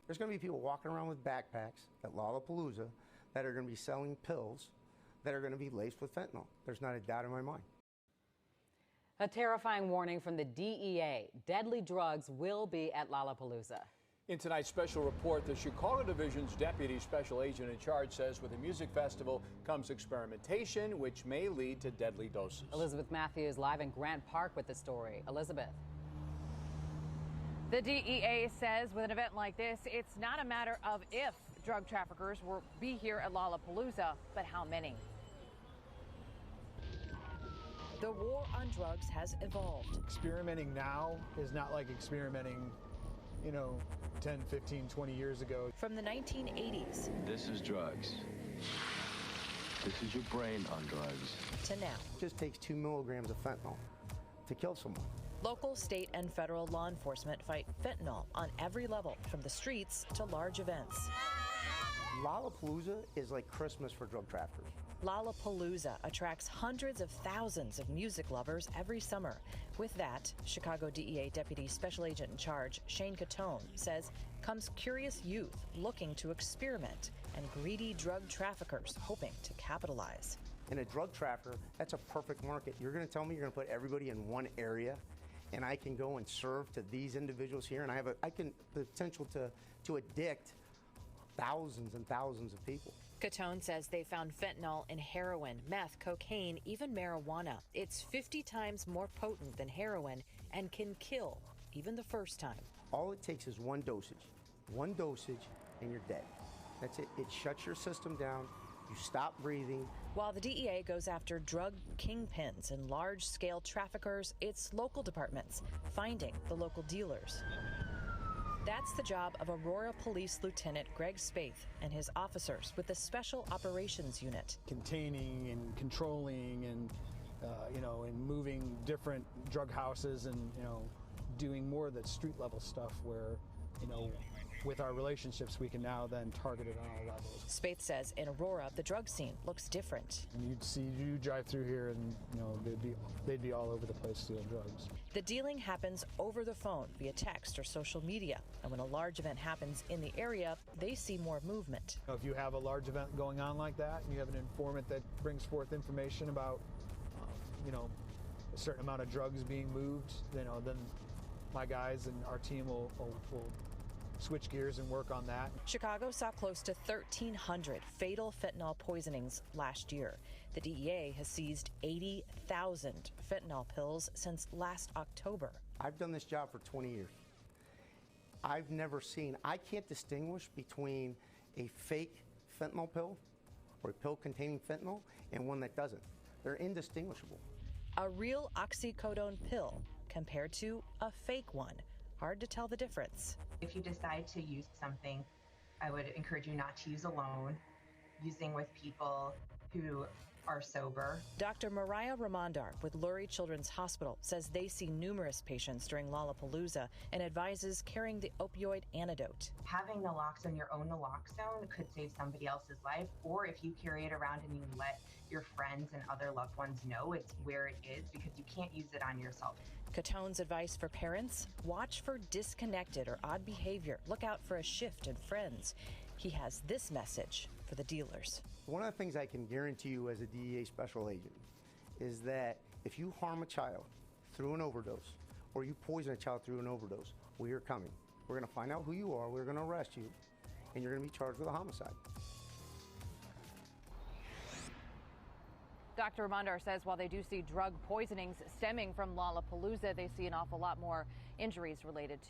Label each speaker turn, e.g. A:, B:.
A: There's going to be people walking around with backpacks at Lollapalooza that are going to be selling pills that are going to be laced with fentanyl. There's not a doubt in my mind.
B: A terrifying warning from the DEA. Deadly drugs will be at Lollapalooza.
C: In tonight's special report, the Chicago Division's Deputy Special Agent in charge says with the music festival comes experimentation, which may lead to deadly doses.
B: Elizabeth Matthews live in Grant Park with the story. Elizabeth.
D: The DEA says with an event like this, it's not a matter of if drug traffickers will be here at Lollapalooza, but how many. The war on drugs has evolved.
E: Experimenting now is not like experimenting, 10, 15, 20 years ago.
D: From the 1980s.
F: This is drugs. This is your brain on drugs.
D: To now.
A: It just takes 2 milligrams of fentanyl to kill someone.
D: Local, state, and federal law enforcement fight fentanyl on every level, from the streets to large events.
A: Lollapalooza is like Christmas for drug traffickers.
D: Lollapalooza attracts hundreds of thousands of music lovers every summer. With that, Chicago DEA Deputy Special Agent in charge, Shane Catone, says comes curious youth looking to experiment and greedy drug traffickers hoping to capitalize.
A: And a drug trafficker, that's a perfect market. You're going to tell me you're going to put everybody in one area and I can go and serve to these individuals here, and I can the potential to addict thousands and thousands of people.
D: Catone says they found fentanyl in heroin, meth, cocaine, even marijuana. It's 50 times more potent than heroin and can kill even the first time.
A: All it takes is one dosage and you're dead. That's it. It shuts your system down. You stop breathing.
D: While the DEA goes after drug kingpins and large-scale traffickers, it's local departments finding the local dealers. That's the job of Aurora Police Lieutenant Greg Spaeth and his officers with the Special Operations Unit.
E: Containing and controlling and, and moving different drug houses and, doing more of the street-level stuff where, with our relationships, we can now then target it on all levels.
D: Spaeth says in Aurora, the drug scene looks different.
E: And you drive through here and, they'd be all over the place stealing drugs.
D: The dealing happens over the phone, via text or social media. And when a large event happens in the area, they see more movement.
E: If you have a large event going on like that, and you have an informant that brings forth information about, a certain amount of drugs being moved, then my guys and our team will switch gears and work on that.
D: Chicago saw close to 1,300 fatal fentanyl poisonings last year. The DEA has seized 80,000 fentanyl pills since last October.
A: I've done this job for 20 years. I can't distinguish between a fake fentanyl pill or a pill containing fentanyl and one that doesn't. They're indistinguishable.
D: A real oxycodone pill compared to a fake one. Hard to tell the difference.
G: If you decide to use something, I would encourage you not to use alone, using with people who are sober.
D: Dr. Mariah Ramondar with Lurie Children's Hospital says they see numerous patients during Lollapalooza and advises carrying the opioid antidote.
G: Having naloxone, your own naloxone, could save somebody else's life, or if you carry it around and you let your friends and other loved ones know it's where it is, because you can't use it on yourself.
D: Catone's advice for parents: watch for disconnected or odd behavior. Look out for a shift in friends. He has this message for the dealers.
A: One of the things I can guarantee you as a DEA special agent is that if you harm a child through an overdose or you poison a child through an overdose, we are coming. We're going to find out who you are, we're going to arrest you, and you're going to be charged with a homicide.
D: Dr. Ramondar says while they do see drug poisonings stemming from Lollapalooza, they see an awful lot more injuries related to